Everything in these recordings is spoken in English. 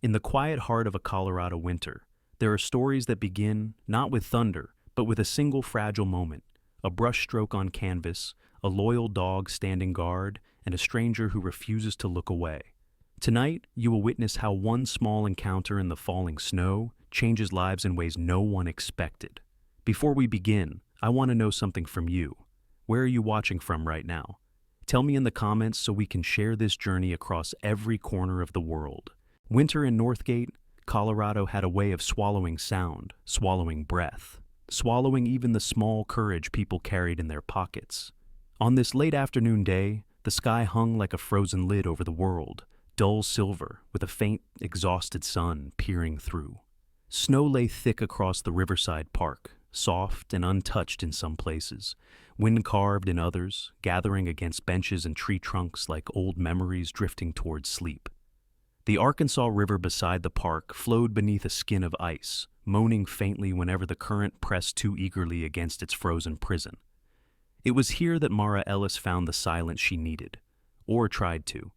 In the quiet heart of a Colorado winter, there are stories that begin not with thunder, but with a single fragile moment, a brushstroke on canvas, a loyal dog standing guard, and a stranger who refuses to look away. Tonight, you will witness how one small encounter in the falling snow changes lives in ways no one expected. Before we begin, I want to know something from you. Where are you watching from right now? Tell me in the comments so we can share this journey across every corner of the world. Winter in Northgate, Colorado had a way of swallowing sound, swallowing breath, swallowing even the small courage people carried in their pockets. On this late afternoon day, the sky hung like a frozen lid over the world, dull silver with a faint, exhausted sun peering through. Snow lay thick across the Riverside Park, soft and untouched in some places, wind-carved in others, gathering against benches and tree trunks like old memories drifting towards sleep. The Arkansas River beside the park flowed beneath a skin of ice, moaning faintly whenever the current pressed too eagerly against its frozen prison. It was here that Mara Ellis found the silence she needed, or tried to.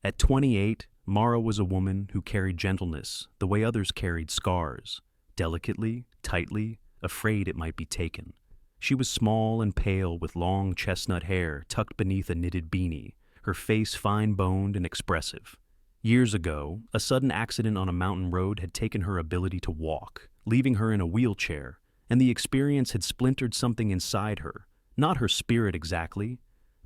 At 28, Mara was a woman who carried gentleness the way others carried scars, delicately, tightly, afraid it might be taken. She was small and pale with long chestnut hair tucked beneath a knitted beanie, her face fine-boned and expressive. Years ago, a sudden accident on a mountain road had taken her ability to walk, leaving her in a wheelchair, and the experience had splintered something inside her, not her spirit exactly,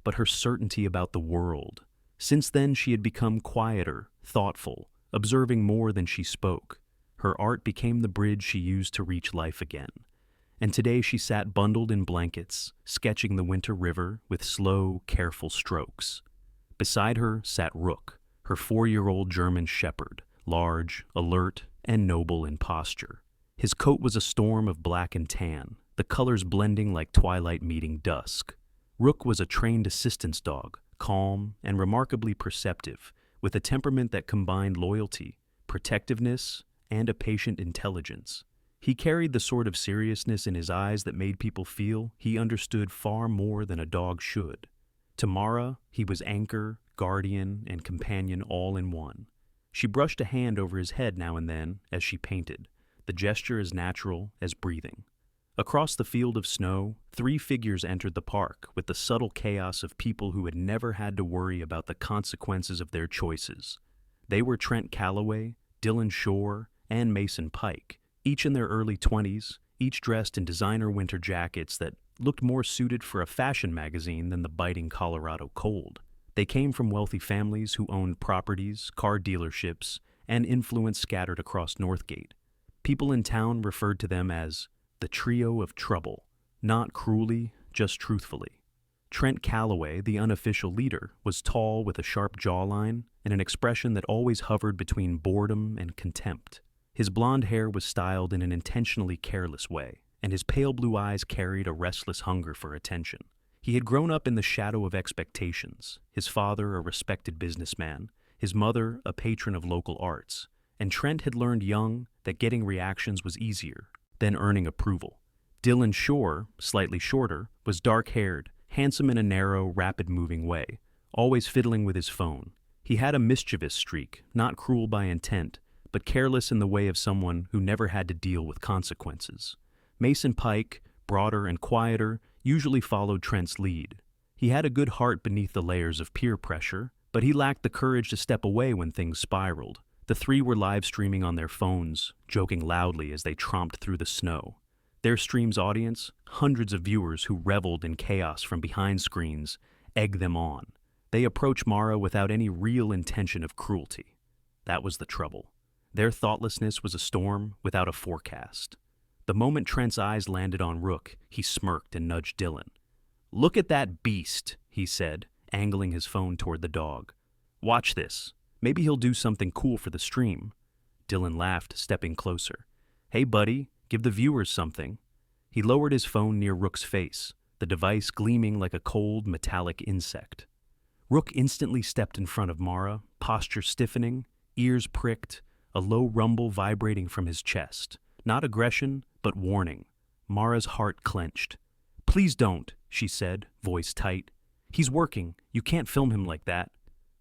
but her certainty about the world. Since then, she had become quieter, thoughtful, observing more than she spoke. Her art became the bridge she used to reach life again. And today she sat bundled in blankets, sketching the winter river with slow, careful strokes. Beside her sat Rook, her 4-year-old German shepherd, large, alert, and noble in posture. His coat was a storm of black and tan, the colors blending like twilight meeting dusk. Rook was a trained assistance dog, calm and remarkably perceptive, with a temperament that combined loyalty, protectiveness, and a patient intelligence. He carried the sort of seriousness in his eyes that made people feel he understood far more than a dog should. To Mara, he was anchor, guardian, and companion all in one. She brushed a hand over his head now and then as she painted, the gesture as natural as breathing. Across the field of snow, 3 figures entered the park with the subtle chaos of people who had never had to worry about the consequences of their choices. They were Trent Calloway, Dylan Shore, and Mason Pike, each in their early 20s, each dressed in designer winter jackets that looked more suited for a fashion magazine than the biting Colorado cold. They came from wealthy families who owned properties, car dealerships, and influence scattered across Northgate. People in town referred to them as the trio of trouble, not cruelly, just truthfully. Trent Calloway, the unofficial leader, was tall with a sharp jawline and an expression that always hovered between boredom and contempt. His blonde hair was styled in an intentionally careless way, and his pale blue eyes carried a restless hunger for attention. He had grown up in the shadow of expectations, his father a respected businessman, his mother a patron of local arts, and Trent had learned young that getting reactions was easier than earning approval. Dylan Shore, slightly shorter, was dark-haired, handsome in a narrow, rapid-moving way, always fiddling with his phone. He had a mischievous streak, not cruel by intent, but careless in the way of someone who never had to deal with consequences. Mason Pike, broader and quieter, usually followed Trent's lead. He had a good heart beneath the layers of peer pressure, but he lacked the courage to step away when things spiraled. The 3 were live streaming on their phones, joking loudly as they tromped through the snow. Their stream's audience, hundreds of viewers who reveled in chaos from behind screens, egged them on. They approached Mara without any real intention of cruelty. That was the trouble. Their thoughtlessness was a storm without a forecast. The moment Trent's eyes landed on Rook, he smirked and nudged Dylan. "Look at that beast," he said, angling his phone toward the dog. "Watch this. Maybe he'll do something cool for the stream." Dylan laughed, stepping closer. "Hey, buddy, give the viewers something." He lowered his phone near Rook's face, the device gleaming like a cold, metallic insect. Rook instantly stepped in front of Mara, posture stiffening, ears pricked, a low rumble vibrating from his chest. Not aggression, but warning. Mara's heart clenched. "Please don't," she said, voice tight. "He's working. You can't film him like that."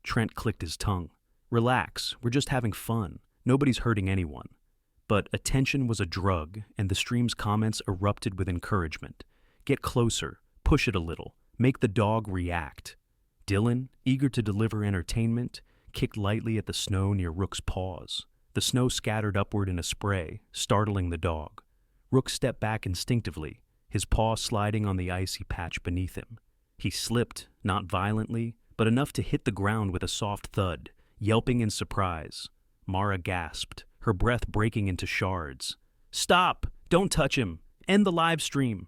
Trent clicked his tongue. "Relax, we're just having fun. Nobody's hurting anyone. But attention was a drug, and the stream's comments erupted with encouragement. Get closer, push it a little, make the dog react. Dylan, eager to deliver entertainment, kicked lightly at the snow near Rook's paws. The snow scattered upward in a spray, startling the dog. Rook stepped back instinctively, his paw sliding on the icy patch beneath him. He slipped, not violently, but enough to hit the ground with a soft thud, yelping in surprise. Mara gasped, her breath breaking into shards. "Stop! Don't touch him! End the live stream!"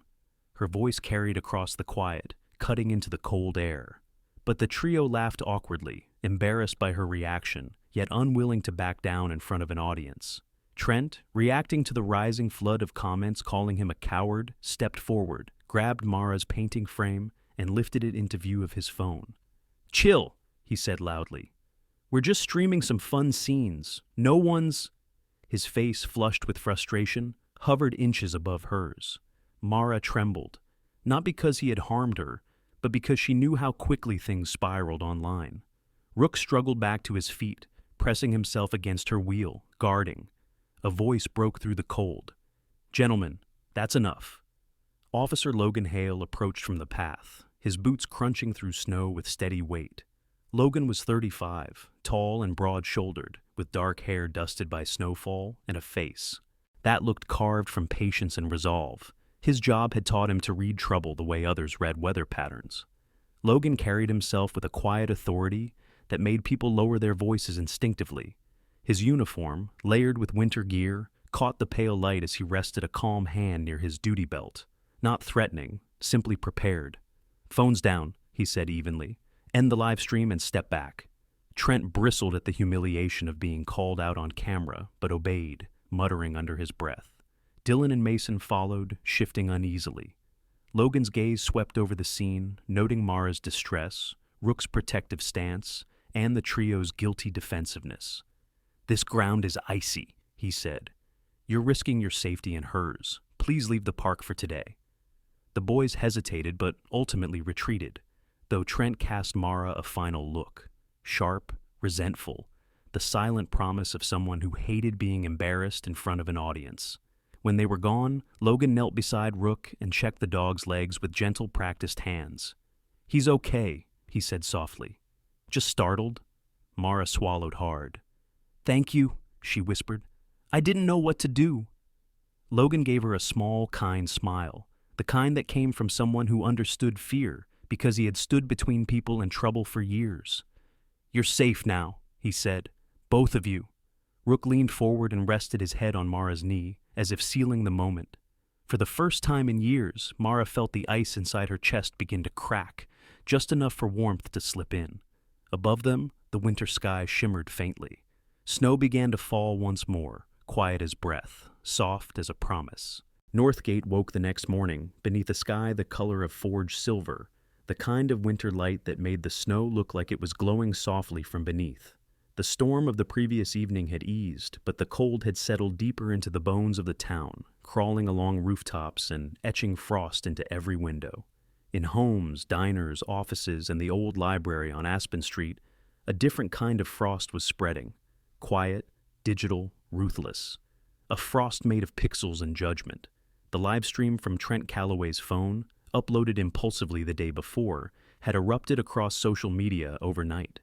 Her voice carried across the quiet, cutting into the cold air. But the trio laughed awkwardly, embarrassed by her reaction, yet unwilling to back down in front of an audience. Trent, reacting to the rising flood of comments calling him a coward, stepped forward, grabbed Mara's painting frame, and lifted it into view of his phone. "Chill," he said loudly. "We're just streaming some fun scenes. No one's—" His face, flushed with frustration, hovered inches above hers. Mara trembled, not because he had harmed her, but because she knew how quickly things spiraled online. Rook struggled back to his feet, pressing himself against her wheel, guarding. A voice broke through the cold. "Gentlemen, that's enough." Officer Logan Hale approached from the path, his boots crunching through snow with steady weight. Logan was 35, tall and broad-shouldered, with dark hair dusted by snowfall and a face that looked carved from patience and resolve. His job had taught him to read trouble the way others read weather patterns. Logan carried himself with a quiet authority that made people lower their voices instinctively. His uniform, layered with winter gear, caught the pale light as he rested a calm hand near his duty belt. Not threatening, simply prepared. "Phone's down," he said evenly. "End the live stream and step back." Trent bristled at the humiliation of being called out on camera, but obeyed, muttering under his breath. Dylan and Mason followed, shifting uneasily. Logan's gaze swept over the scene, noting Mara's distress, Rook's protective stance, and the trio's guilty defensiveness. "This ground is icy," he said. "You're risking your safety and hers. Please leave the park for today." The boys hesitated but ultimately retreated, though Trent cast Mara a final look. Sharp, resentful, the silent promise of someone who hated being embarrassed in front of an audience. When they were gone, Logan knelt beside Rook and checked the dog's legs with gentle, practiced hands. "He's okay," he said softly. "Just startled." Mara swallowed hard. "Thank you," she whispered. "I didn't know what to do." Logan gave her a small, kind smile, the kind that came from someone who understood fear because he had stood between people and trouble for years. "You're safe now," he said. "Both of you." Rook leaned forward and rested his head on Mara's knee, as if sealing the moment. For the first time in years, Mara felt the ice inside her chest begin to crack, just enough for warmth to slip in. Above them, the winter sky shimmered faintly. Snow began to fall once more, quiet as breath, soft as a promise. Northgate woke the next morning beneath a sky the color of forged silver, the kind of winter light that made the snow look like it was glowing softly from beneath. The storm of the previous evening had eased, but the cold had settled deeper into the bones of the town, crawling along rooftops and etching frost into every window. In homes, diners, offices, and the old library on Aspen Street, a different kind of frost was spreading. Quiet, digital, ruthless. A frost made of pixels and judgment. The live stream from Trent Calloway's phone, uploaded impulsively the day before, had erupted across social media overnight.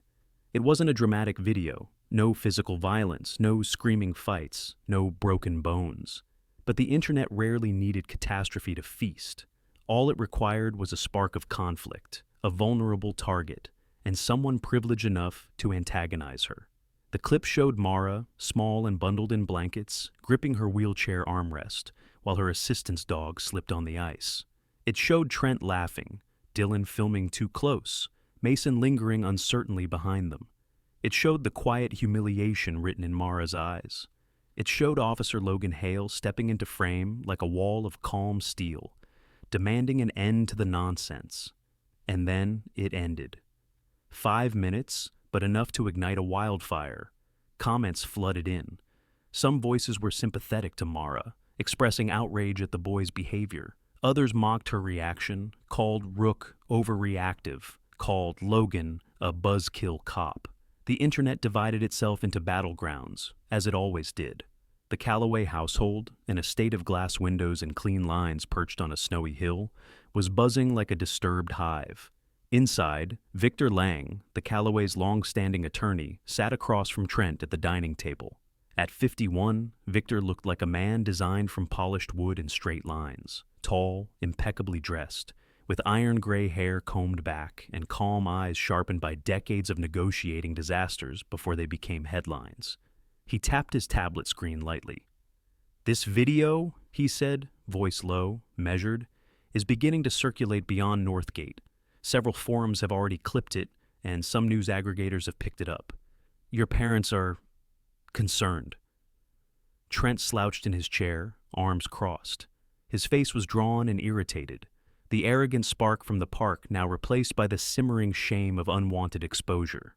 It wasn't a dramatic video, no physical violence, no screaming fights, no broken bones. But the internet rarely needed catastrophe to feast. All it required was a spark of conflict, a vulnerable target, and someone privileged enough to antagonize her. The clip showed Mara, small and bundled in blankets, gripping her wheelchair armrest, while her assistant's dog slipped on the ice. It showed Trent laughing, Dylan filming too close, Mason lingering uncertainly behind them. It showed the quiet humiliation written in Mara's eyes. It showed Officer Logan Hale stepping into frame like a wall of calm steel, demanding an end to the nonsense. And then it ended. 5 minutes, but enough to ignite a wildfire. Comments flooded in. Some voices were sympathetic to Mara, expressing outrage at the boy's behavior. Others mocked her reaction, called Rook overreactive, called Logan a buzzkill cop. The internet divided itself into battlegrounds, as it always did. The Calloway household, an estate of glass windows and clean lines perched on a snowy hill, was buzzing like a disturbed hive. Inside, Victor Lang, the Calloway's long-standing attorney, sat across from Trent at the dining table. At 51, Victor looked like a man designed from polished wood and straight lines, tall, impeccably dressed, with iron-gray hair combed back and calm eyes sharpened by decades of negotiating disasters before they became headlines. He tapped his tablet screen lightly. "This video," he said, voice low, measured, "is beginning to circulate beyond Northgate. Several forums have already clipped it, and some news aggregators have picked it up. Your parents are concerned." Trent slouched in his chair, arms crossed. His face was drawn and irritated, the arrogant spark from the park now replaced by the simmering shame of unwanted exposure.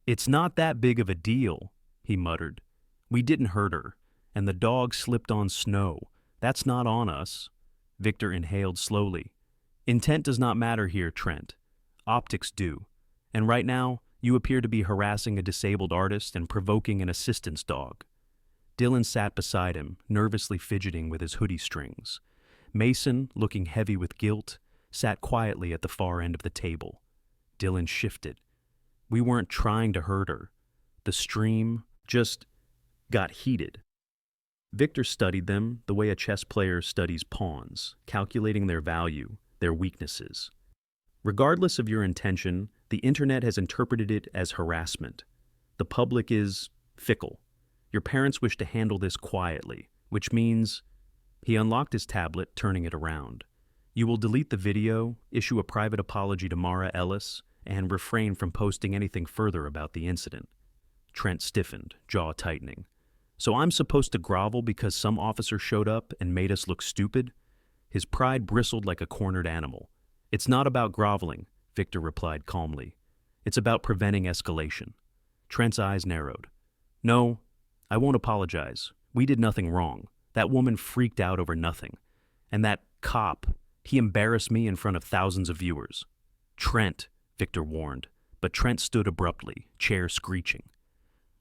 "It's not that big of a deal," he muttered. "We didn't hurt her, and the dog slipped on snow. That's not on us." Victor inhaled slowly. "Intent does not matter here, Trent. Optics do. And right now, you appear to be harassing a disabled artist and provoking an assistance dog." Dylan sat beside him, nervously fidgeting with his hoodie strings. Mason, looking heavy with guilt, sat quietly at the far end of the table. Dylan shifted. "We weren't trying to hurt her. The stream just got heated." Victor studied them the way a chess player studies pawns, calculating their value, their weaknesses. "Regardless of your intention, the internet has interpreted it as harassment. The public is fickle. Your parents wish to handle this quietly, which means—" He unlocked his tablet, turning it around. "You will delete the video, issue a private apology to Mara Ellis, and refrain from posting anything further about the incident." Trent stiffened, jaw tightening. "So I'm supposed to grovel because some officer showed up and made us look stupid?" His pride bristled like a cornered animal. "It's not about groveling," Victor replied calmly. "It's about preventing escalation." Trent's eyes narrowed. "No, I won't apologize. We did nothing wrong. That woman freaked out over nothing. And that cop, he embarrassed me in front of thousands of viewers." "Trent," Victor warned, but Trent stood abruptly, chair screeching.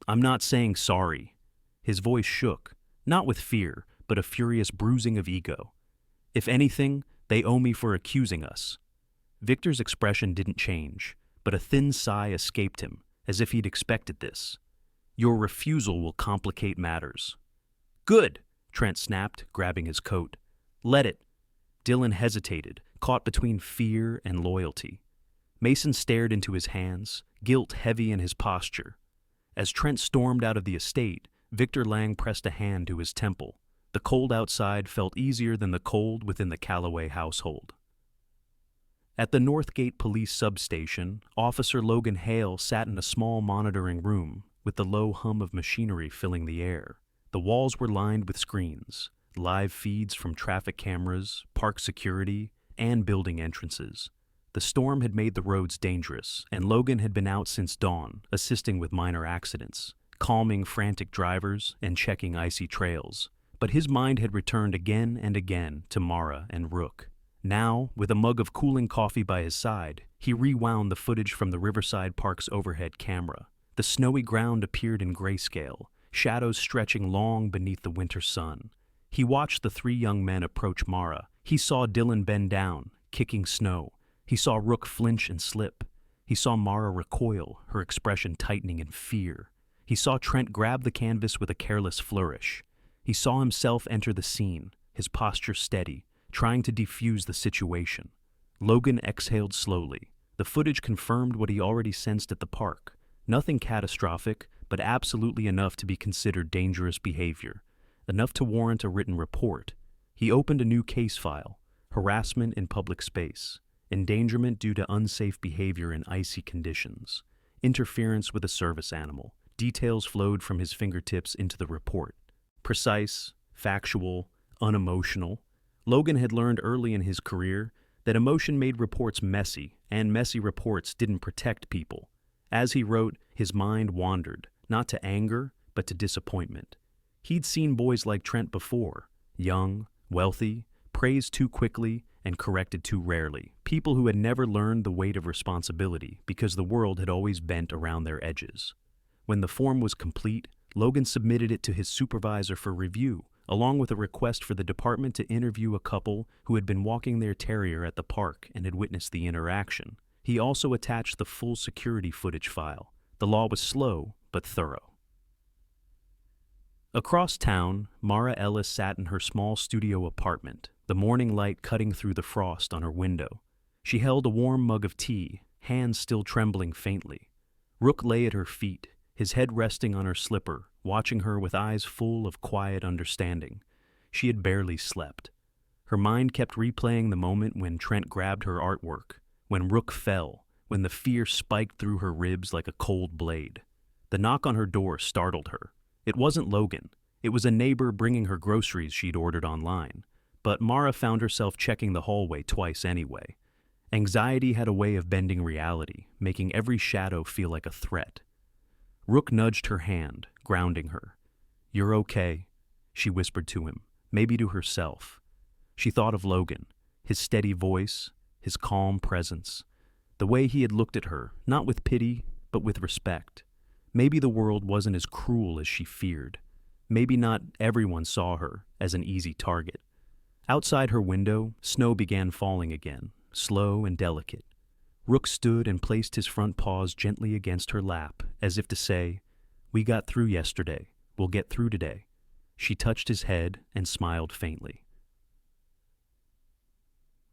"I'm not saying sorry." His voice shook, not with fear, but a furious bruising of ego. "If anything, they owe me for accusing us." Victor's expression didn't change, but a thin sigh escaped him, as if he'd expected this. "Your refusal will complicate matters." "Good," Trent snapped, grabbing his coat. "Let it." Dylan hesitated, caught between fear and loyalty. Mason stared into his hands, guilt heavy in his posture. As Trent stormed out of the estate, Victor Lang pressed a hand to his temple. The cold outside felt easier than the cold within the Calloway household. At the Northgate police substation, Officer Logan Hale sat in a small monitoring room, with the low hum of machinery filling the air. The walls were lined with screens, live feeds from traffic cameras, park security, and building entrances. The storm had made the roads dangerous, and Logan had been out since dawn, assisting with minor accidents, calming frantic drivers and checking icy trails. But his mind had returned again and again to Mara and Rook. Now, with a mug of cooling coffee by his side, he rewound the footage from the Riverside Park's overhead camera. The snowy ground appeared in grayscale, shadows stretching long beneath the winter sun. He watched the three young men approach Mara. He saw Dylan bend down, kicking snow. He saw Rook flinch and slip. He saw Mara recoil, her expression tightening in fear. He saw Trent grab the canvas with a careless flourish. He saw himself enter the scene, his posture steady, trying to defuse the situation. Logan exhaled slowly. The footage confirmed what he already sensed at the park. Nothing catastrophic, but absolutely enough to be considered dangerous behavior. Enough to warrant a written report. He opened a new case file: harassment in public space, endangerment due to unsafe behavior in icy conditions, interference with a service animal. Details flowed from his fingertips into the report. Precise, factual, unemotional. Logan had learned early in his career that emotion made reports messy, and messy reports didn't protect people. As he wrote, his mind wandered, not to anger, but to disappointment. He'd seen boys like Trent before, young, wealthy, praised too quickly, and corrected too rarely. People who had never learned the weight of responsibility because the world had always bent around their edges. When the form was complete, Logan submitted it to his supervisor for review, along with a request for the department to interview a couple who had been walking their terrier at the park and had witnessed the interaction. He also attached the full security footage file. The law was slow, but thorough. Across town, Mara Ellis sat in her small studio apartment, the morning light cutting through the frost on her window. She held a warm mug of tea, hands still trembling faintly. Rook lay at her feet, his head resting on her slipper, watching her with eyes full of quiet understanding. She had barely slept. Her mind kept replaying the moment when Trent grabbed her artwork, when Rook fell, when the fear spiked through her ribs like a cold blade. The knock on her door startled her. It wasn't Logan. It was a neighbor bringing her groceries she'd ordered online. But Mara found herself checking the hallway twice anyway. Anxiety had a way of bending reality, making every shadow feel like a threat. Rook nudged her hand, grounding her. "You're okay," she whispered to him, maybe to herself. She thought of Logan, his steady voice, his calm presence, the way he had looked at her, not with pity, but with respect. Maybe the world wasn't as cruel as she feared. Maybe not everyone saw her as an easy target. Outside her window, snow began falling again, slow and delicate. Rook stood and placed his front paws gently against her lap, as if to say, "We got through yesterday. We'll get through today." She touched his head and smiled faintly.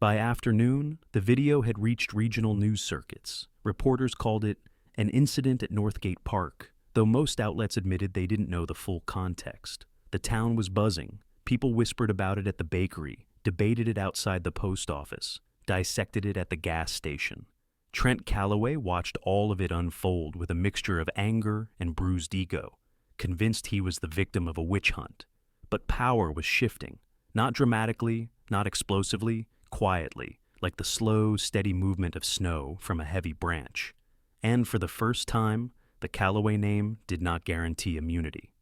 By afternoon, the video had reached regional news circuits. Reporters called it an incident at Northgate Park, though most outlets admitted they didn't know the full context. The town was buzzing. People whispered about it at the bakery, debated it outside the post office, dissected it at the gas station. Trent Calloway watched all of it unfold with a mixture of anger and bruised ego, convinced he was the victim of a witch hunt. But power was shifting, not dramatically, not explosively, quietly, like the slow, steady movement of snow from a heavy branch. And for the first time, the Calloway name did not guarantee immunity.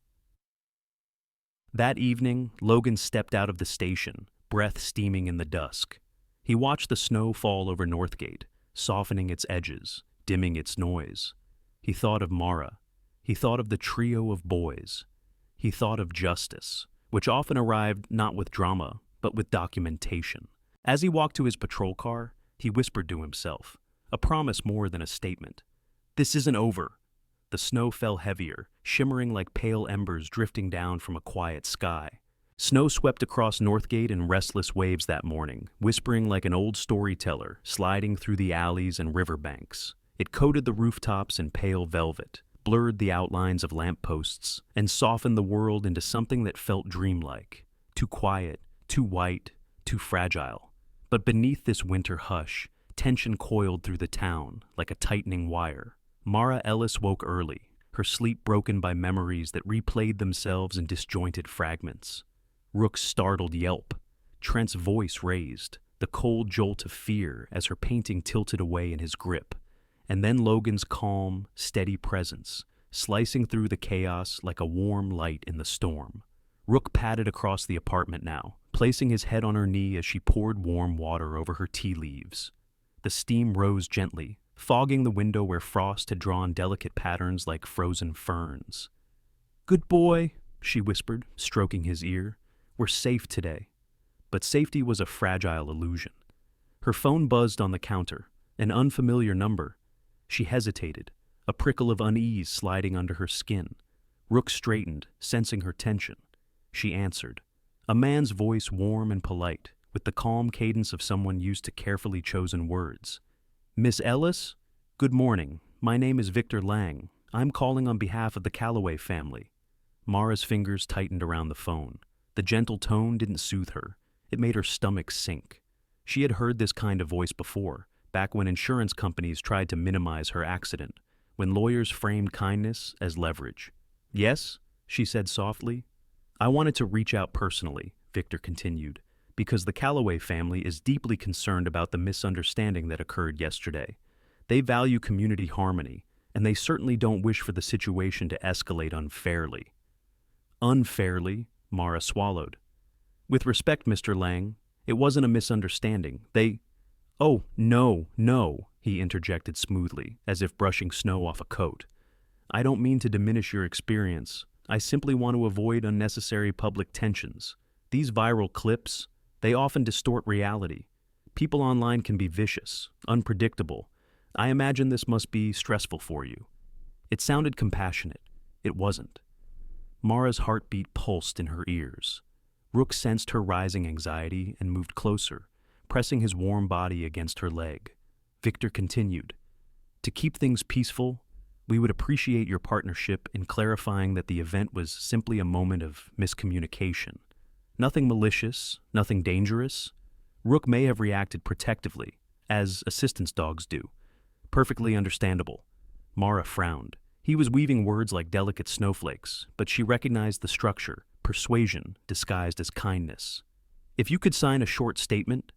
That evening, Logan stepped out of the station, breath steaming in the dusk. He watched the snow fall over Northgate, softening its edges, dimming its noise. He thought of Mara. He thought of the trio of boys. He thought of justice, which often arrived not with drama, but with documentation. As he walked to his patrol car, he whispered to himself, a promise more than a statement. "This isn't over." The snow fell heavier, shimmering like pale embers drifting down from a quiet sky. Snow swept across Northgate in restless waves that morning, whispering like an old storyteller, sliding through the alleys and riverbanks. It coated the rooftops in pale velvet, blurred the outlines of lampposts, and softened the world into something that felt dreamlike. Too quiet, too white, too fragile. But beneath this winter hush, tension coiled through the town like a tightening wire. Mara Ellis woke early, her sleep broken by memories that replayed themselves in disjointed fragments. Rook's startled yelp, Trent's voice raised, the cold jolt of fear as her painting tilted away in his grip, and then Logan's calm, steady presence, slicing through the chaos like a warm light in the storm. Rook padded across the apartment now, placing his head on her knee as she poured warm water over her tea leaves. The steam rose gently, fogging the window where frost had drawn delicate patterns like frozen ferns. "Good boy," she whispered, stroking his ear. "We're safe today." But safety was a fragile illusion. Her phone buzzed on the counter, an unfamiliar number. She hesitated, a prickle of unease sliding under her skin. Rook straightened, sensing her tension. She answered. A man's voice warm and polite, with the calm cadence of someone used to carefully chosen words. "Miss Ellis? Good morning. My name is Victor Lang. I'm calling on behalf of the Calloway family." Mara's fingers tightened around the phone. The gentle tone didn't soothe her. It made her stomach sink. She had heard this kind of voice before, back when insurance companies tried to minimize her accident, when lawyers framed kindness as leverage. "Yes?" she said softly. "I wanted to reach out personally," Victor continued, "because the Calloway family is deeply concerned about the misunderstanding that occurred yesterday. They value community harmony, and they certainly don't wish for the situation to escalate unfairly." "Unfairly?" Mara swallowed. "With respect, Mr. Lang, it wasn't a misunderstanding. They—" "Oh, no, no," he interjected smoothly, as if brushing snow off a coat. "I don't mean to diminish your experience. I simply want to avoid unnecessary public tensions. These viral clips, they often distort reality. People online can be vicious, unpredictable. I imagine this must be stressful for you." It sounded compassionate. It wasn't. Mara's heartbeat pulsed in her ears. Rook sensed her rising anxiety and moved closer, pressing his warm body against her leg. Victor continued, "To keep things peaceful, we would appreciate your partnership in clarifying that the event was simply a moment of miscommunication. Nothing malicious, nothing dangerous. Rook may have reacted protectively, as assistance dogs do. Perfectly understandable." Mara frowned. He was weaving words like delicate snowflakes, but she recognized the structure, persuasion disguised as kindness. "If you could sign a short statement,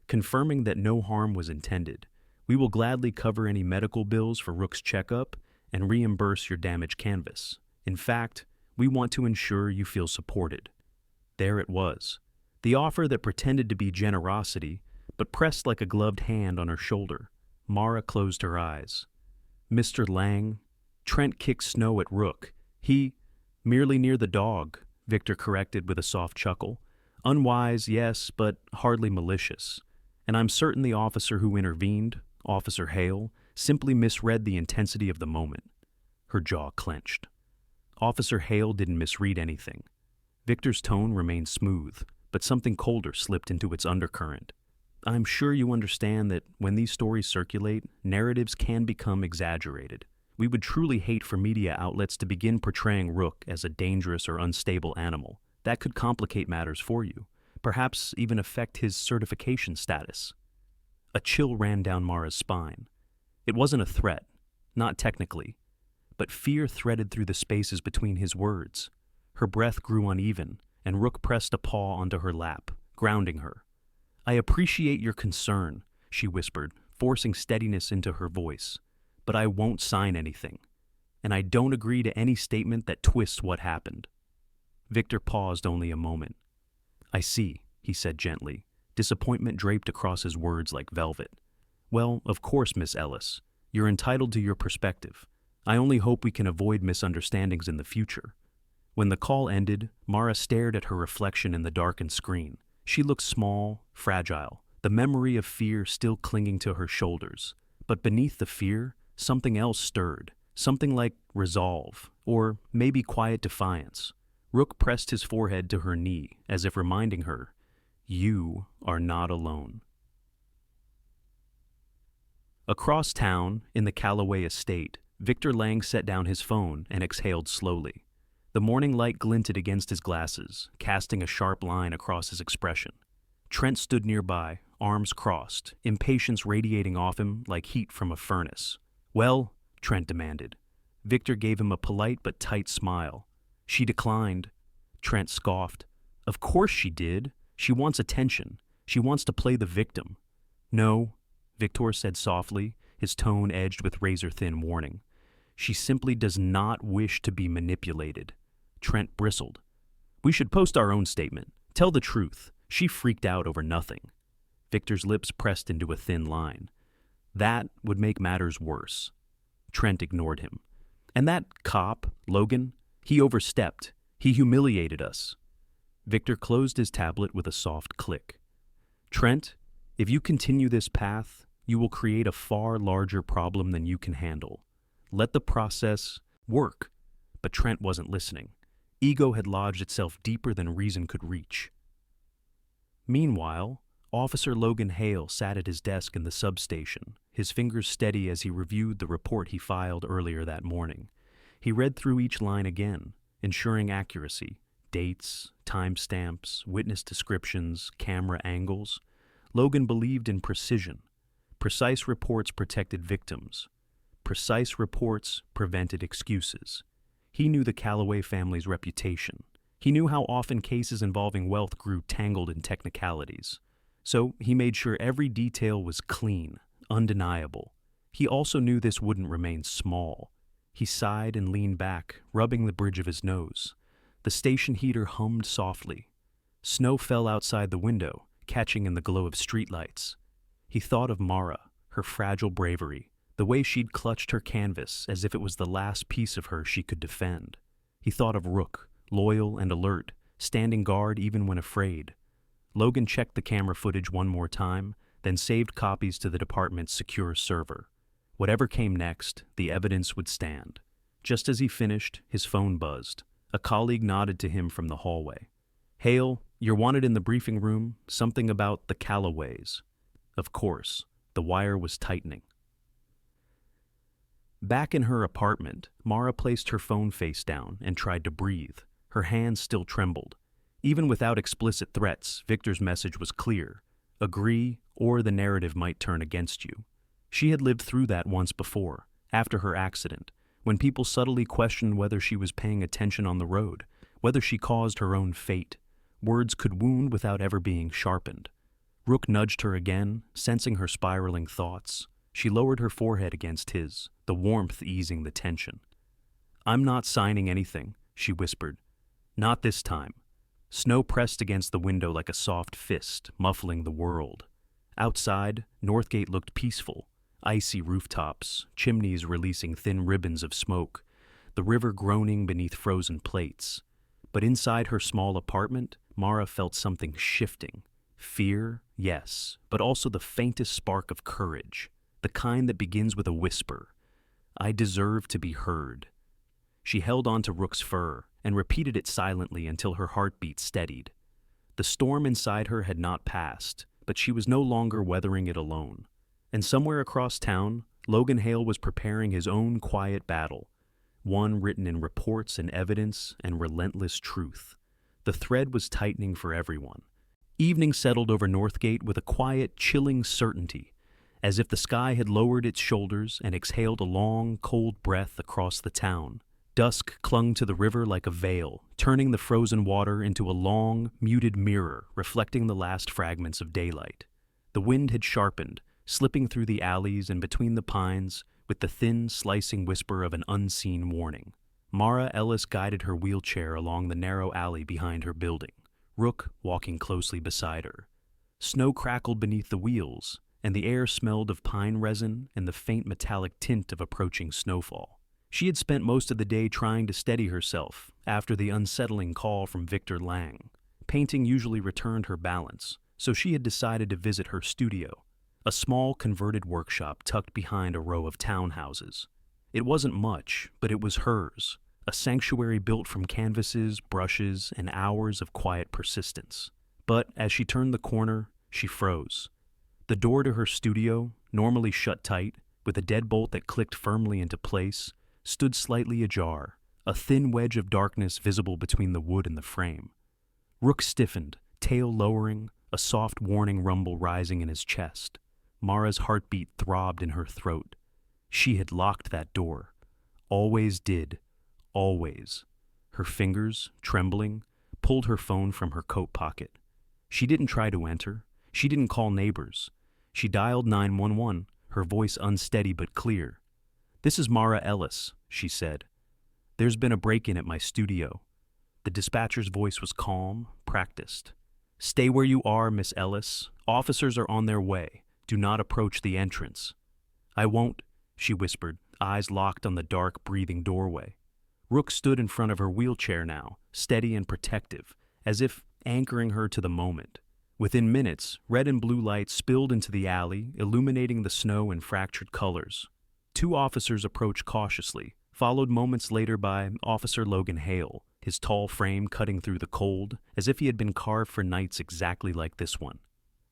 confirming that no harm was intended, we will gladly cover any medical bills for Rook's checkup and reimburse your damaged canvas. In fact, we want to ensure you feel supported." There it was. The offer that pretended to be generosity, but pressed like a gloved hand on her shoulder. Mara closed her eyes. "Mr. Lang, Trent kicked snow at Rook. He, merely near the dog," Victor corrected with a soft chuckle. "Unwise, yes, but hardly malicious. And I'm certain the officer who intervened, Officer Hale, simply misread the intensity of the moment." Her jaw clenched. Officer Hale didn't misread anything. Victor's tone remained smooth, but something colder slipped into its undercurrent. "I'm sure you understand that when these stories circulate, narratives can become exaggerated. We would truly hate for media outlets to begin portraying Rook as a dangerous or unstable animal. That could complicate matters for you, perhaps even affect his certification status." A chill ran down Mara's spine. It wasn't a threat, not technically, but fear threaded through the spaces between his words. Her breath grew uneven, and Rook pressed a paw onto her lap, grounding her. "I appreciate your concern," she whispered, forcing steadiness into her voice, "but I won't sign anything, and I don't agree to any statement that twists what happened." Victor paused only a moment. "I see," he said gently, disappointment draped across his words like velvet. "Well, of course, Miss Ellis. You're entitled to your perspective. I only hope we can avoid misunderstandings in the future." When the call ended, Mara stared at her reflection in the darkened screen. She looked small, fragile, the memory of fear still clinging to her shoulders. But beneath the fear, something else stirred, something like resolve, or maybe quiet defiance. Rook pressed his forehead to her knee, as if reminding her, "You are not alone." Across town, in the Callaway estate, Victor Lang set down his phone and exhaled slowly. The morning light glinted against his glasses, casting a sharp line across his expression. Trent stood nearby, arms crossed, impatience radiating off him like heat from a furnace. "Well?" Trent demanded. Victor gave him a polite but tight smile. "She declined." Trent scoffed. "Of course she did. She wants attention. She wants to play the victim." "No," Victor said softly, his tone edged with razor-thin warning. "She simply does not wish to be manipulated." Trent bristled. "We should post our own statement. Tell the truth. She freaked out over nothing." Victor's lips pressed into a thin line. "That would make matters worse." Trent ignored him. "And that cop, Logan, he overstepped. He humiliated us." Victor closed his tablet with a soft click. "Trent, if you continue this path, you will create a far larger problem than you can handle. Let the process work." But Trent wasn't listening. Ego had lodged itself deeper than reason could reach. Meanwhile, Officer Logan Hale sat at his desk in the substation, his fingers steady as he reviewed the report he filed earlier that morning. He read through each line again, ensuring accuracy, dates, timestamps, witness descriptions, camera angles. Logan believed in precision. Precise reports protected victims. Precise reports prevented excuses. He knew the Callaway family's reputation. He knew how often cases involving wealth grew tangled in technicalities. So he made sure every detail was clean, undeniable. He also knew this wouldn't remain small. He sighed and leaned back, rubbing the bridge of his nose. The station heater hummed softly. Snow fell outside the window, catching in the glow of streetlights. He thought of Mara, her fragile bravery, the way she'd clutched her canvas as if it was the last piece of her she could defend. He thought of Rook, loyal and alert, standing guard even when afraid. Logan checked the camera footage one more time, then saved copies to the department's secure server. Whatever came next, the evidence would stand. Just as he finished, his phone buzzed. A colleague nodded to him from the hallway. "Hale, you're wanted in the briefing room, something about the Callaways." Of course, the wire was tightening. Back in her apartment, Mara placed her phone face down and tried to breathe. Her hands still trembled. Even without explicit threats, Victor's message was clear. Agree, or the narrative might turn against you. She had lived through that once before, after her accident, when people subtly questioned whether she was paying attention on the road, whether she caused her own fate. Words could wound without ever being sharpened. Rook nudged her again, sensing her spiraling thoughts. She lowered her forehead against his, the warmth easing the tension. "I'm not signing anything," she whispered. "Not this time." Snow pressed against the window like a soft fist, muffling the world. Outside, Northgate looked peaceful. Icy rooftops, chimneys releasing thin ribbons of smoke, the river groaning beneath frozen plates. But inside her small apartment, Mara felt something shifting. Fear, yes, but also the faintest spark of courage, the kind that begins with a whisper. "I deserve to be heard." She held onto Rook's fur and repeated it silently until her heartbeat steadied. The storm inside her had not passed, but she was no longer weathering it alone. And somewhere across town, Logan Hale was preparing his own quiet battle, one written in reports and evidence and relentless truth. The thread was tightening for everyone. Evening settled over Northgate with a quiet, chilling certainty, as if the sky had lowered its shoulders and exhaled a long, cold breath across the town. Dusk clung to the river like a veil, turning the frozen water into a long, muted mirror reflecting the last fragments of daylight. The wind had sharpened, slipping through the alleys and between the pines with the thin, slicing whisper of an unseen warning. Mara Ellis guided her wheelchair along the narrow alley behind her building, Rook walking closely beside her. Snow crackled beneath the wheels, and the air smelled of pine resin and the faint metallic tint of approaching snowfall. She had spent most of the day trying to steady herself after the unsettling call from Victor Lang. Painting usually returned her balance, so she had decided to visit her studio, a small converted workshop tucked behind a row of townhouses. It wasn't much, but it was hers, a sanctuary built from canvases, brushes, and hours of quiet persistence. But as she turned the corner, she froze. The door to her studio, normally shut tight, with a deadbolt that clicked firmly into place, stood slightly ajar, a thin wedge of darkness visible between the wood and the frame. Rook stiffened, tail lowering, a soft warning rumble rising in his chest. Mara's heartbeat throbbed in her throat. She had locked that door. Always did. Always. Her fingers, trembling, pulled her phone from her coat pocket. She didn't try to enter. She didn't call neighbors. She dialed 911, her voice unsteady but clear. "This is Mara Ellis," she said. "There's been a break-in at my studio." The dispatcher's voice was calm, practiced. "Stay where you are, Miss Ellis. Officers are on their way. Do not approach the entrance." "I won't," she whispered, eyes locked on the dark, breathing doorway. Rook stood in front of her wheelchair now, steady and protective, as if anchoring her to the moment. Within minutes, red and blue lights spilled into the alley, illuminating the snow in fractured colors. 2 officers approached cautiously, followed moments later by Officer Logan Hale, his tall frame cutting through the cold, as if he had been carved for nights exactly like this one.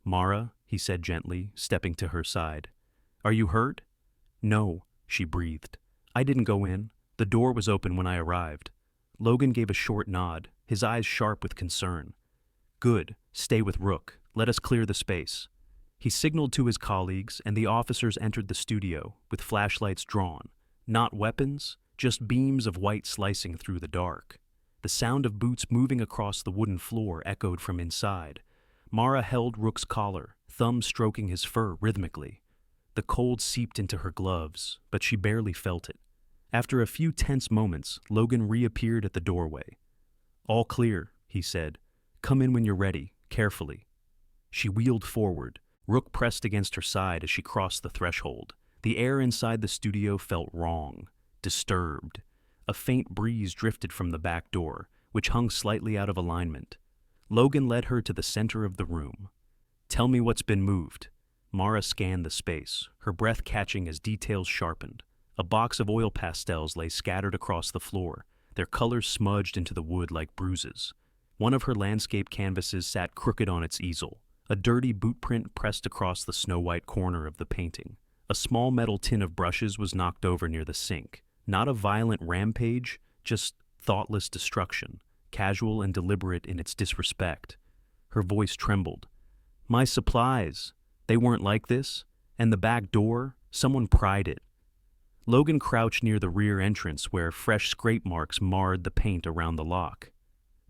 "Mara," he said gently, stepping to her side. "Are you hurt?" "No," she breathed. "I didn't go in. The door was open when I arrived." Logan gave a short nod, his eyes sharp with concern. "Good. Stay with Rook. Let us clear the space." He signaled to his colleagues, and the officers entered the studio, with flashlights drawn. Not weapons, just beams of white slicing through the dark. The sound of boots moving across the wooden floor echoed from inside. Mara held Rook's collar, thumbs stroking his fur rhythmically. The cold seeped into her gloves, but she barely felt it. After a few tense moments, Logan reappeared at the doorway. "All clear," he said. "Come in when you're ready, carefully." She wheeled forward. Rook pressed against her side as she crossed the threshold. The air inside the studio felt wrong, disturbed. A faint breeze drifted from the back door, which hung slightly out of alignment. Logan led her to the center of the room. "Tell me what's been moved." Mara scanned the space, her breath catching as details sharpened. A box of oil pastels lay scattered across the floor, their colors smudged into the wood like bruises. One of her landscape canvases sat crooked on its easel, a dirty boot print pressed across the snow-white corner of the painting. A small metal tin of brushes was knocked over near the sink. Not a violent rampage, just thoughtless destruction, casual and deliberate in its disrespect. Her voice trembled. "My supplies, they weren't like this. And the back door, someone pried it." Logan crouched near the rear entrance where fresh scrape marks marred the paint around the lock.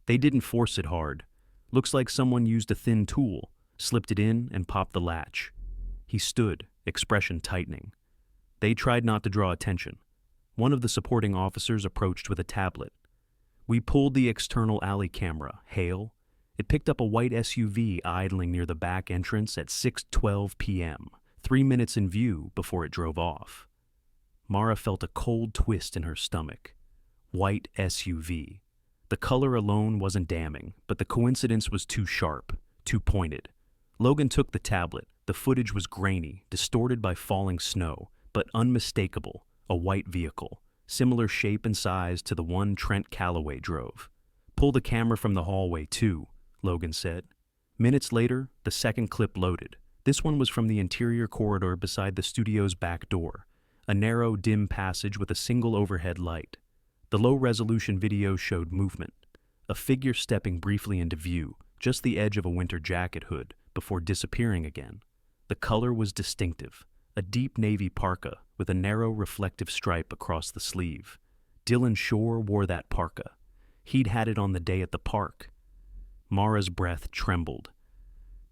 "They didn't force it hard. Looks like someone used a thin tool, slipped it in, and popped the latch." He stood, expression tightening. They tried not to draw attention. One of the supporting officers approached with a tablet. "We pulled the external alley camera, Hale. It picked up a white SUV idling near the back entrance at 6:12 p.m., 3 minutes in view before it drove off." Mara felt a cold twist in her stomach. White SUV. The color alone wasn't damning, but the coincidence was too sharp, too pointed. Logan took the tablet. The footage was grainy, distorted by falling snow, but unmistakable. A white vehicle, similar shape and size to the one Trent Calloway drove. "Pull the camera from the hallway, too," Logan said. Minutes later, the second clip loaded. This one was from the interior corridor beside the studio's back door, a narrow, dim passage with a single overhead light. The low-resolution video showed movement, a figure stepping briefly into view, just the edge of a winter jacket hood, before disappearing again. The color was distinctive, a deep navy parka with a narrow reflective stripe across the sleeve. Dylan Shore wore that parka. He'd had it on the day at the park. Mara's breath trembled.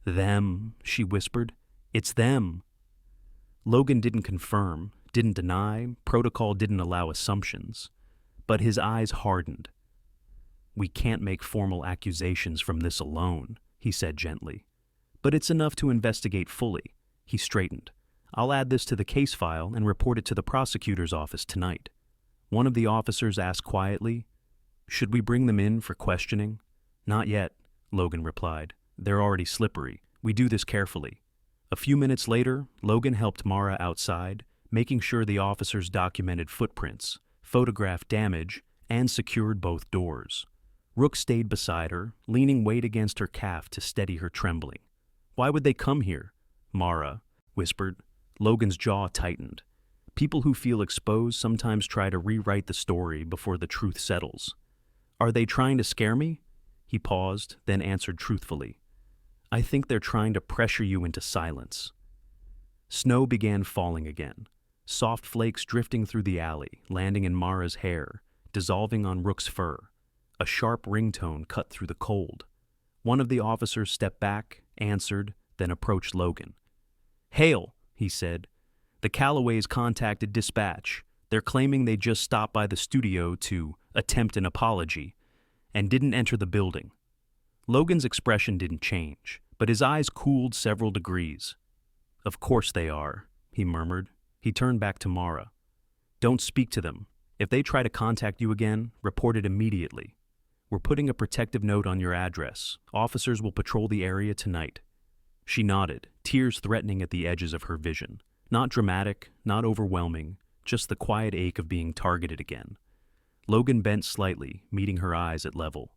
"Them," she whispered. "It's them." Logan didn't confirm, didn't deny, protocol didn't allow assumptions. But his eyes hardened. "We can't make formal accusations from this alone," he said gently. "But it's enough to investigate fully." He straightened. "I'll add this to the case file and report it to the prosecutor's office tonight." One of the officers asked quietly, "Should we bring them in for questioning?" "Not yet," Logan replied. "They're already slippery. We do this carefully." A few minutes later, Logan helped Mara outside, making sure the officers documented footprints, photographed damage, and secured both doors. Rook stayed beside her, leaning weight against her calf to steady her trembling. "Why would they come here?" Mara whispered. Logan's jaw tightened. People who feel exposed sometimes try to rewrite the story before the truth settles. "Are they trying to scare me?" He paused, then answered truthfully. "I think they're trying to pressure you into silence." Snow began falling again, soft flakes drifting through the alley, landing in Mara's hair, dissolving on Rook's fur. A sharp ringtone cut through the cold. One of the officers stepped back, answered, then approached Logan. "Hale," he said. "The Callaways contacted dispatch. They're claiming they just stopped by the studio to attempt an apology and didn't enter the building." Logan's expression didn't change, but his eyes cooled several degrees. "Of course they are," he murmured. He turned back to Mara. "Don't speak to them. If they try to contact you again, report it immediately. We're putting a protective note on your address. Officers will patrol the area tonight." She nodded, tears threatening at the edges of her vision. Not dramatic, not overwhelming, just the quiet ache of being targeted again. Logan bent slightly, meeting her eyes at level.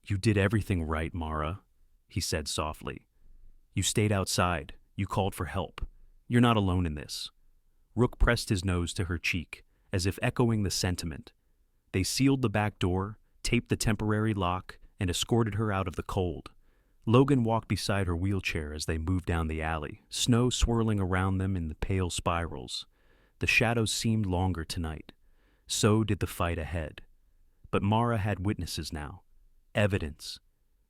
"You did everything right, Mara," he said softly. "You stayed outside. You called for help. You're not alone in this." Rook pressed his nose to her cheek, as if echoing the sentiment. They sealed the back door, taped the temporary lock, and escorted her out of the cold. Logan walked beside her wheelchair as they moved down the alley, snow swirling around them in the pale spirals. The shadows seemed longer tonight. So did the fight ahead. But Mara had witnesses now, evidence,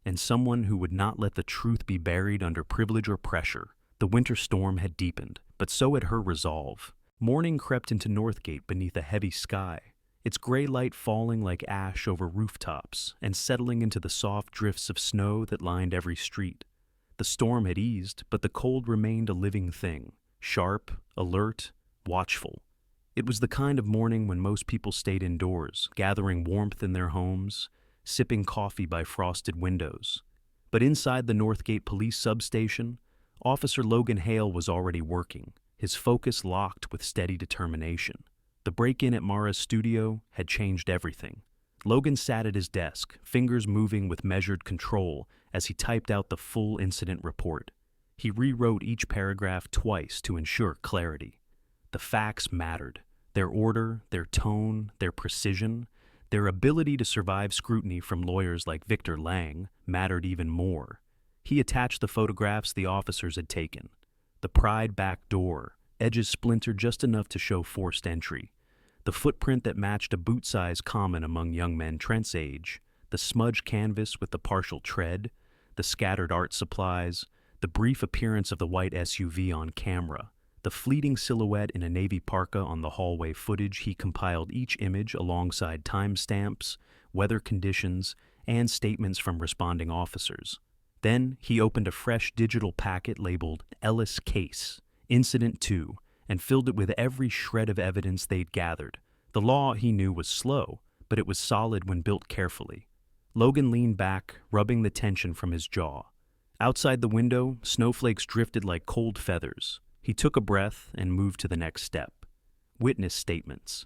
and someone who would not let the truth be buried under privilege or pressure. The winter storm had deepened, but so had her resolve. Morning crept into Northgate beneath a heavy sky, its gray light falling like ash over rooftops and settling into the soft drifts of snow that lined every street. The storm had eased, but the cold remained a living thing, sharp, alert, watchful. It was the kind of morning when most people stayed indoors, gathering warmth in their homes, sipping coffee by frosted windows. But inside the Northgate police substation, Officer Logan Hale was already working, his focus locked with steady determination. The break-in at Mara's studio had changed everything. Logan sat at his desk, fingers moving with measured control as he typed out the full incident report. He rewrote each paragraph twice to ensure clarity. The facts mattered. Their order, their tone, their precision, their ability to survive scrutiny from lawyers like Victor Lang mattered even more. He attached the photographs the officers had taken. The pried back door, edges splintered just enough to show forced entry. The footprint that matched a boot size common among young men Trent's age, the smudged canvas with the partial tread, the scattered art supplies, the brief appearance of the white SUV on camera, the fleeting silhouette in a navy parka on the hallway footage. He compiled each image alongside timestamps, weather conditions, and statements from responding officers. Then he opened a fresh digital packet labeled Ellis Case, Incident 2, and filled it with every shred of evidence they'd gathered. The law, he knew, was slow, but it was solid when built carefully. Logan leaned back, rubbing the tension from his jaw. Outside the window, snowflakes drifted like cold feathers. He took a breath and moved to the next step. Witness statements.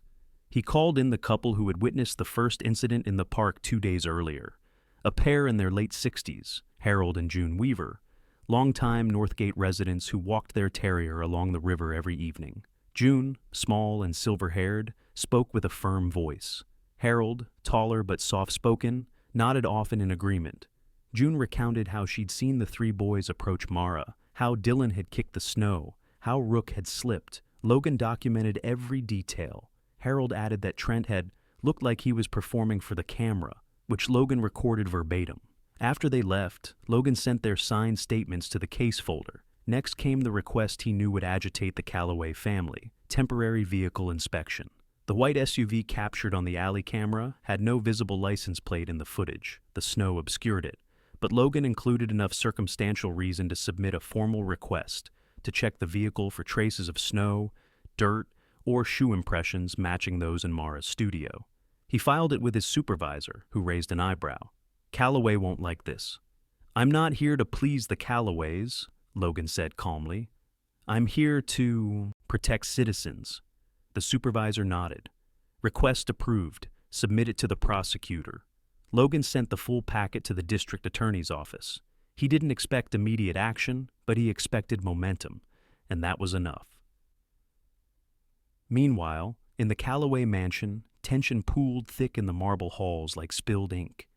He called in the couple who had witnessed the first incident in the park 2 days earlier. A pair in their late 60s, Harold and June Weaver, longtime Northgate residents who walked their terrier along the river every evening. June, small and silver-haired, spoke with a firm voice. Harold, taller but soft-spoken, nodded often in agreement. June recounted how she'd seen the three boys approach Mara, how Dylan had kicked the snow, how Rook had slipped. Logan documented every detail. Harold added that Trent had looked like he was performing for the camera, which Logan recorded verbatim. After they left, Logan sent their signed statements to the case folder. Next came the request he knew would agitate the Calloway family: temporary vehicle inspection. The white SUV captured on the alley camera had no visible license plate in the footage. The snow obscured it. But Logan included enough circumstantial reason to submit a formal request to check the vehicle for traces of snow, dirt, or shoe impressions matching those in Mara's studio. He filed it with his supervisor, who raised an eyebrow. Calloway won't like this. I'm not here to please the Calloways, Logan said calmly. I'm here to protect citizens. The supervisor nodded. Request approved. Submit it to the prosecutor. Logan sent the full packet to the district attorney's office. He didn't expect immediate action, but he expected momentum, and that was enough. Meanwhile, in the Calloway mansion, tension pooled thick in the marble halls like spilled ink.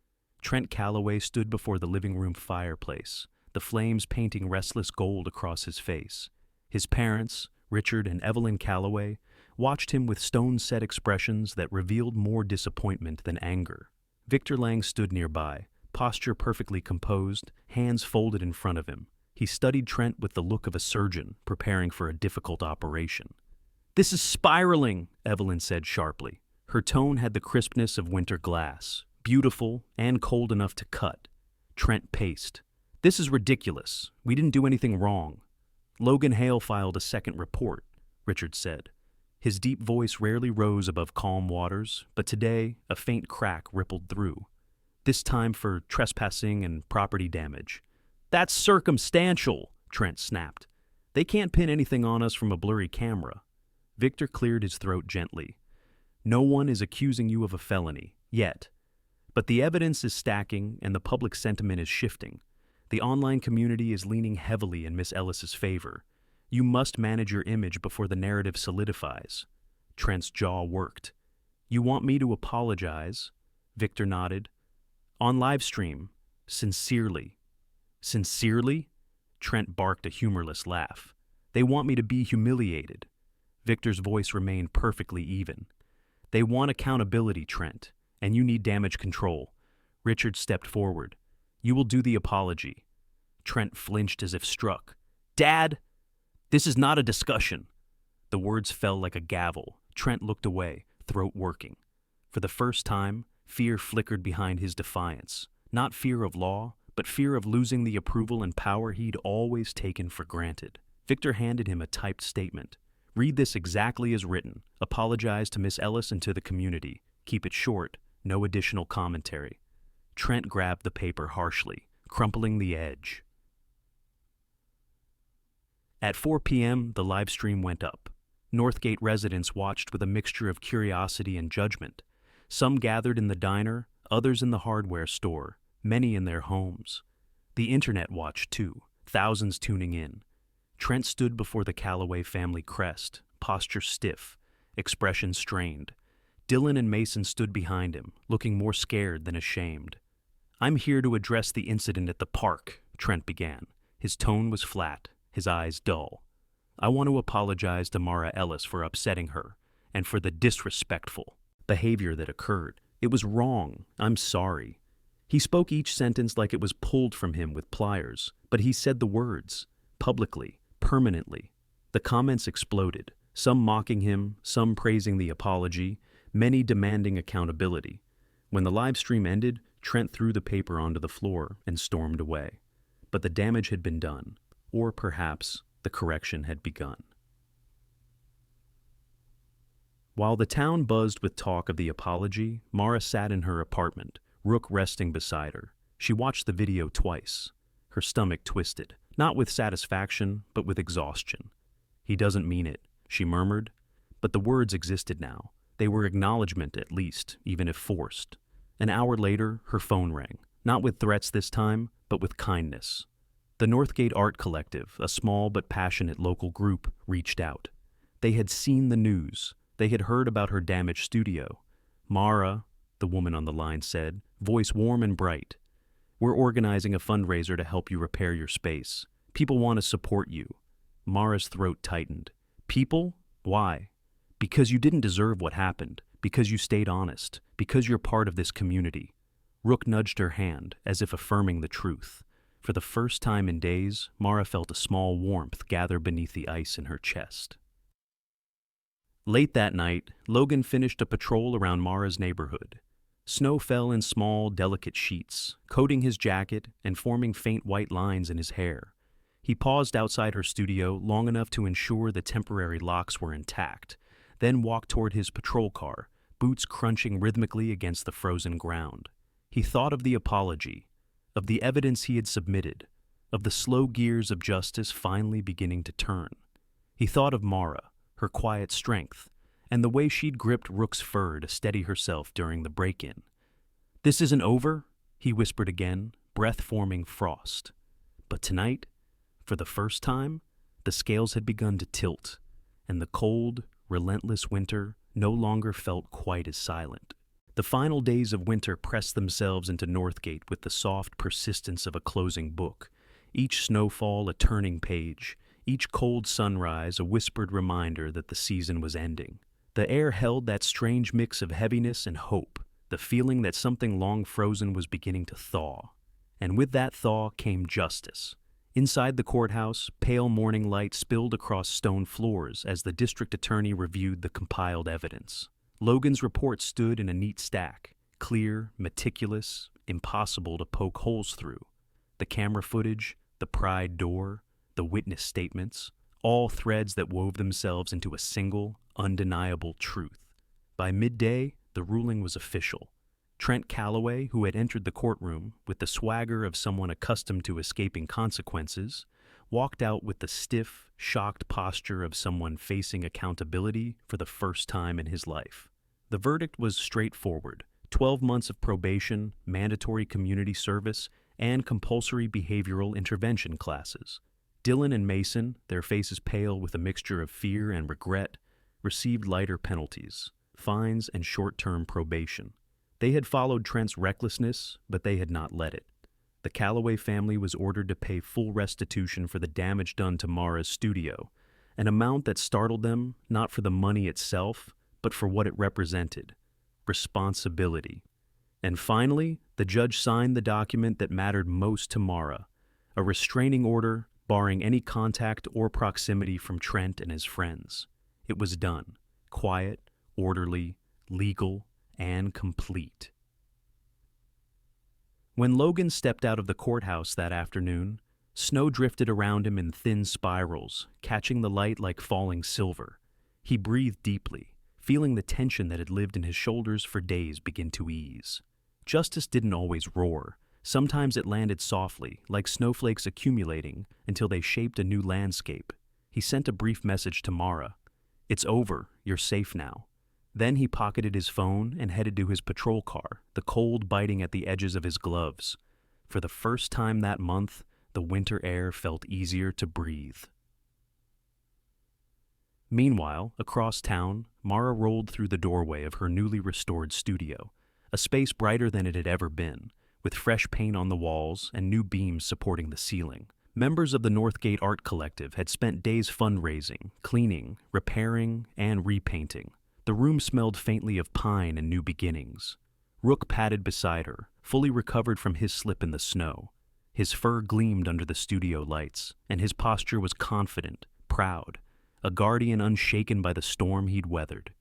Trent Calloway stood before the living room fireplace, the flames painting restless gold across his face. His parents, Richard and Evelyn Calloway, watched him with stone-set expressions that revealed more disappointment than anger. Victor Lang stood nearby, posture perfectly composed, hands folded in front of him. He studied Trent with the look of a surgeon preparing for a difficult operation. "This is spiraling," Evelyn said sharply. Her tone had the crispness of winter glass, beautiful and cold enough to cut. Trent paced. "This is ridiculous. We didn't do anything wrong." Logan Hale filed a second report, Richard said. His deep voice rarely rose above calm waters, but today a faint crack rippled through. This time for trespassing and property damage. "That's circumstantial," Trent snapped. "They can't pin anything on us from a blurry camera." Victor cleared his throat gently. "No one is accusing you of a felony, yet. But the evidence is stacking and the public sentiment is shifting. The online community is leaning heavily in Miss Ellis's favor. You must manage your image before the narrative solidifies." Trent's jaw worked. "You want me to apologize?" Victor nodded. "On livestream. Sincerely." "Sincerely?" Trent barked a humorless laugh. "They want me to be humiliated." Victor's voice remained perfectly even. "They want accountability, Trent, and you need damage control." Richard stepped forward. "You will do the apology." Trent flinched as if struck. "Dad, this is not a discussion." The words fell like a gavel. Trent looked away, throat working. For the first time, fear flickered behind his defiance. Not fear of law, but fear of losing the approval and power he'd always taken for granted. Victor handed him a typed statement. Read this exactly as written. Apologize to Miss Ellis and to the community. Keep it short, no additional commentary. Trent grabbed the paper harshly, crumpling the edge. At 4 p.m., the live stream went up. Northgate residents watched with a mixture of curiosity and judgment. Some gathered in the diner, others in the hardware store, many in their homes. The internet watched too, thousands tuning in. Trent stood before the Calloway family crest, posture stiff, expression strained. Dylan and Mason stood behind him, looking more scared than ashamed. "I'm here to address the incident at the park," Trent began. His tone was flat, his eyes dull. "I want to apologize to Mara Ellis for upsetting her, and for the disrespectful behavior that occurred. It was wrong. I'm sorry." He spoke each sentence like it was pulled from him with pliers, but he said the words, publicly, permanently. The comments exploded, some mocking him, some praising the apology, many demanding accountability. When the live stream ended, Trent threw the paper onto the floor and stormed away. But the damage had been done, or perhaps the correction had begun. While the town buzzed with talk of the apology, Mara sat in her apartment, Rook resting beside her. She watched the video twice. Her stomach twisted, not with satisfaction, but with exhaustion. "He doesn't mean it," she murmured. But the words existed now. They were acknowledgement at least, even if forced. An hour later, her phone rang, not with threats this time, but with kindness. The Northgate Art Collective, a small but passionate local group, reached out. They had seen the news. They had heard about her damaged studio. "Mara," the woman on the line said, voice warm and bright, "we're organizing a fundraiser to help you repair your space. People want to support you." Mara's throat tightened. "People? Why?" "Because you didn't deserve what happened. Because you stayed honest. Because you're part of this community." Rook nudged her hand, as if affirming the truth. For the first time in days, Mara felt a small warmth gather beneath the ice in her chest. Late that night, Logan finished a patrol around Mara's neighborhood. Snow fell in small, delicate sheets, coating his jacket and forming faint white lines in his hair. He paused outside her studio long enough to ensure the temporary locks were intact, then walked toward his patrol car, boots crunching rhythmically against the frozen ground. He thought of the apology, of the evidence he had submitted, of the slow gears of justice finally beginning to turn. He thought of Mara, her quiet strength, and the way she'd gripped Rook's fur to steady herself during the break-in. "This isn't over," he whispered again, breath forming frost. But tonight, for the first time, the scales had begun to tilt, and the cold, relentless winter no longer felt quite as silent. The final days of winter pressed themselves into Northgate with the soft persistence of a closing book, each snowfall a turning page, each cold sunrise a whispered reminder that the season was ending. The air held that strange mix of heaviness and hope, the feeling that something long frozen was beginning to thaw. And with that thaw came justice. Inside the courthouse, pale morning light spilled across stone floors as the district attorney reviewed the compiled evidence. Logan's report stood in a neat stack, clear, meticulous, impossible to poke holes through. The camera footage, the pried door, the witness statements, all threads that wove themselves into a single, undeniable truth. By midday, the ruling was official. Trent Calloway, who had entered the courtroom with the swagger of someone accustomed to escaping consequences, walked out with the stiff, shocked posture of someone facing accountability for the first time in his life. The verdict was straightforward: 12 months of probation, mandatory community service, and compulsory behavioral intervention classes. Dylan and Mason, their faces pale with a mixture of fear and regret, received lighter penalties, fines and short-term probation. They had followed Trent's recklessness, but they had not let it. The Calloway family was ordered to pay full restitution for the damage done to Mara's studio, an amount that startled them not for the money itself, but for what it represented: responsibility. And finally, the judge signed the document that mattered most to Mara, a restraining order barring any contact or proximity from Trent and his friends. It was done, quiet, orderly, legal, and complete. When Logan stepped out of the courthouse that afternoon, snow drifted around him in thin spirals, catching the light like falling silver. He breathed deeply, feeling the tension that had lived in his shoulders for days begin to ease. Justice didn't always roar. Sometimes it landed softly, like snowflakes accumulating until they shaped a new landscape. He sent a brief message to Mara. "It's over, you're safe now." Then he pocketed his phone and headed to his patrol car, the cold biting at the edges of his gloves. For the first time that month, the winter air felt easier to breathe. Meanwhile, across town, Mara rolled through the doorway of her newly restored studio, a space brighter than it had ever been, with fresh paint on the walls and new beams supporting the ceiling. Members of the Northgate Art Collective had spent days fundraising, cleaning, repairing, and repainting. The room smelled faintly of pine and new beginnings. Rook padded beside her, fully recovered from his slip in the snow. His fur gleamed under the studio lights, and his posture was confident, proud, a guardian unshaken by the storm he'd weathered.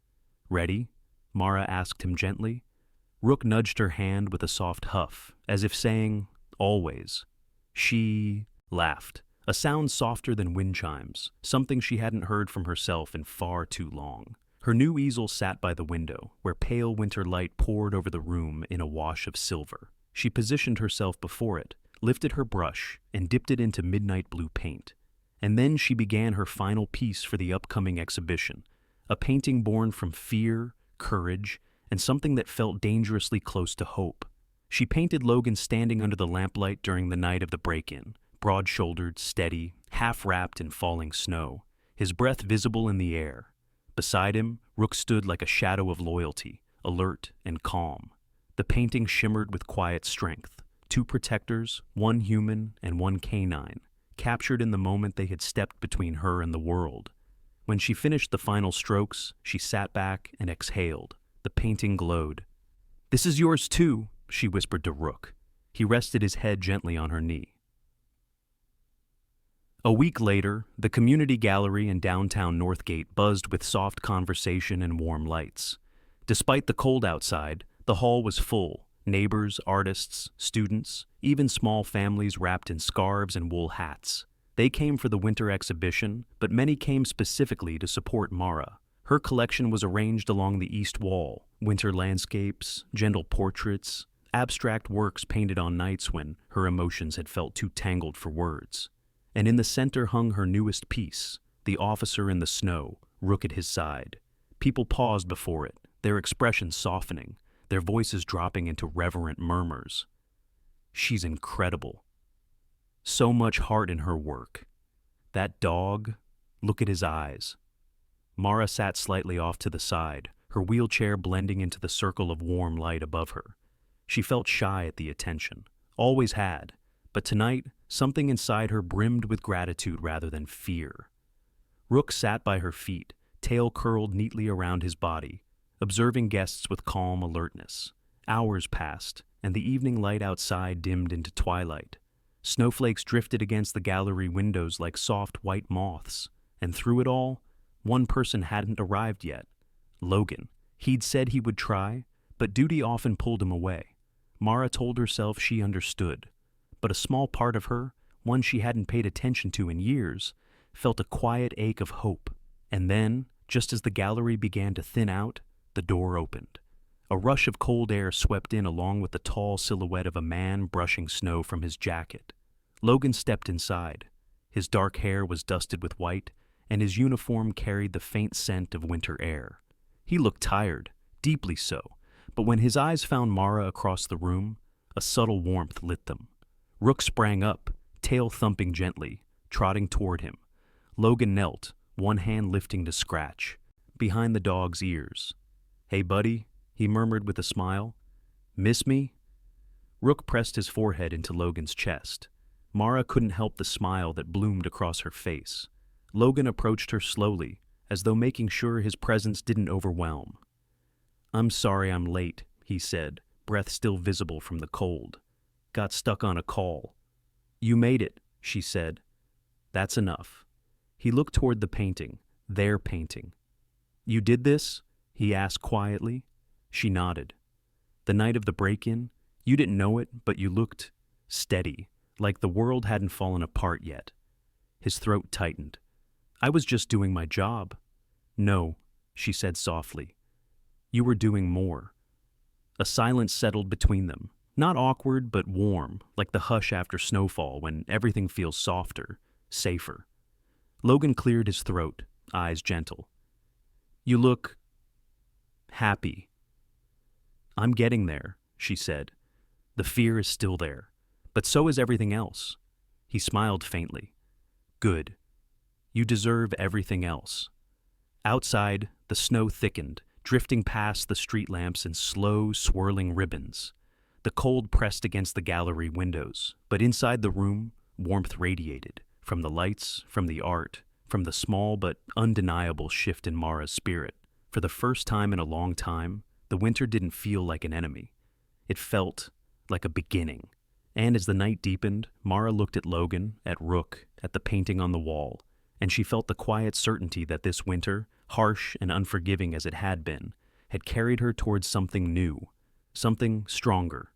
"Ready?" Mara asked him gently. Rook nudged her hand with a soft huff, as if saying, "Always." She laughed, a sound softer than wind chimes, something she hadn't heard from herself in far too long. Her new easel sat by the window, where pale winter light poured over the room in a wash of silver. She positioned herself before it, lifted her brush, and dipped it into midnight blue paint. And then she began her final piece for the upcoming exhibition, a painting born from fear, courage, and something that felt dangerously close to hope. She painted Logan standing under the lamplight during the night of the break-in, broad-shouldered, steady, half-wrapped in falling snow, his breath visible in the air. Beside him, Rook stood like a shadow of loyalty, alert and calm. The painting shimmered with quiet strength. Two protectors, one human and one canine, captured in the moment they had stepped between her and the world. When she finished the final strokes, she sat back and exhaled. The painting glowed. "This is yours too," she whispered to Rook. He rested his head gently on her knee. A week later, the community gallery in downtown Northgate buzzed with soft conversation and warm lights. Despite the cold outside, the hall was full. Neighbors, artists, students, even small families wrapped in scarves and wool hats. They came for the winter exhibition, but many came specifically to support Mara. Her collection was arranged along the east wall, winter landscapes, gentle portraits, abstract works painted on nights when her emotions had felt too tangled for words. And in the center hung her newest piece, The Officer in the Snow, Rook at his side. People paused before it, their expressions softening, their voices dropping into reverent murmurs. "She's incredible. So much heart in her work. That dog, look at his eyes." Mara sat slightly off to the side, her wheelchair blending into the circle of warm light above her. She felt shy at the attention, always had, but tonight something inside her brimmed with gratitude rather than fear. Rook sat by her feet, tail curled neatly around his body, observing guests with calm alertness. Hours passed, and the evening light outside dimmed into twilight. Snowflakes drifted against the gallery windows like soft white moths, and through it all, one person hadn't arrived yet. Logan. He'd said he would try, but duty often pulled him away. Mara told herself she understood, but a small part of her, one she hadn't paid attention to in years, felt a quiet ache of hope. And then, just as the gallery began to thin out, the door opened. A rush of cold air swept in along with the tall silhouette of a man brushing snow from his jacket. Logan stepped inside. His dark hair was dusted with white, and his uniform carried the faint scent of winter air. He looked tired, deeply so, but when his eyes found Mara across the room, a subtle warmth lit them. Rook sprang up, tail thumping gently, trotting toward him. Logan knelt, one hand lifting to scratch, behind the dog's ears. "Hey, buddy," he murmured with a smile. "Miss me?" Rook pressed his forehead into Logan's chest. Mara couldn't help the smile that bloomed across her face. Logan approached her slowly, as though making sure his presence didn't overwhelm. "I'm sorry I'm late," he said, breath still visible from the cold. "Got stuck on a call." "You made it," she said. "That's enough." He looked toward the painting, their painting. "You did this?" he asked quietly. She nodded. "The night of the break-in, you didn't know it, but you looked steady, like the world hadn't fallen apart yet." His throat tightened. "I was just doing my job." "No," she said softly. "You were doing more." A silence settled between them, not awkward but warm, like the hush after snowfall when everything feels softer, safer. Logan cleared his throat, eyes gentle. "You look happy." "I'm getting there," she said. "The fear is still there, but so is everything else." He smiled faintly. "Good. You deserve everything else." Outside, the snow thickened, drifting past the street lamps in slow, swirling ribbons. The cold pressed against the gallery windows, but inside the room, warmth radiated, from the lights, from the art, from the small but undeniable shift in Mara's spirit. For the first time in a long time, the winter didn't feel like an enemy. It felt like a beginning. And as the night deepened, Mara looked at Logan, at Rook, at the painting on the wall, and she felt the quiet certainty that this winter, harsh and unforgiving as it had been, had carried her towards something new, something stronger.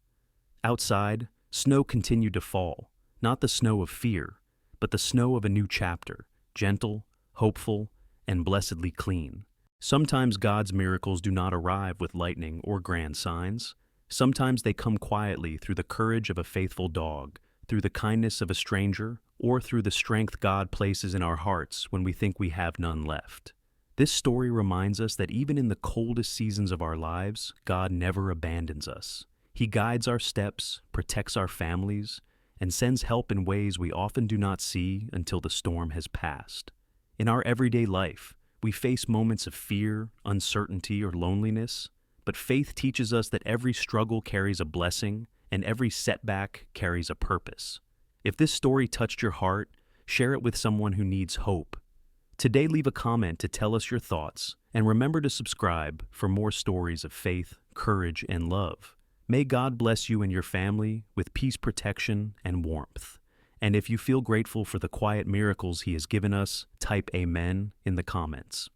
Outside, snow continued to fall, not the snow of fear, but the snow of a new chapter, gentle, hopeful, and blessedly clean. Sometimes God's miracles do not arrive with lightning or grand signs. Sometimes they come quietly through the courage of a faithful dog, through the kindness of a stranger, or through the strength God places in our hearts when we think we have none left. This story reminds us that even in the coldest seasons of our lives, God never abandons us. He guides our steps, protects our families, and sends help in ways we often do not see until the storm has passed. In our everyday life, we face moments of fear, uncertainty, or loneliness, but faith teaches us that every struggle carries a blessing and every setback carries a purpose. If this story touched your heart, share it with someone who needs hope. Today, leave a comment to tell us your thoughts, and remember to subscribe for more stories of faith, courage, and love. May God bless you and your family with peace, protection, and warmth. And if you feel grateful for the quiet miracles He has given us, type Amen in the comments.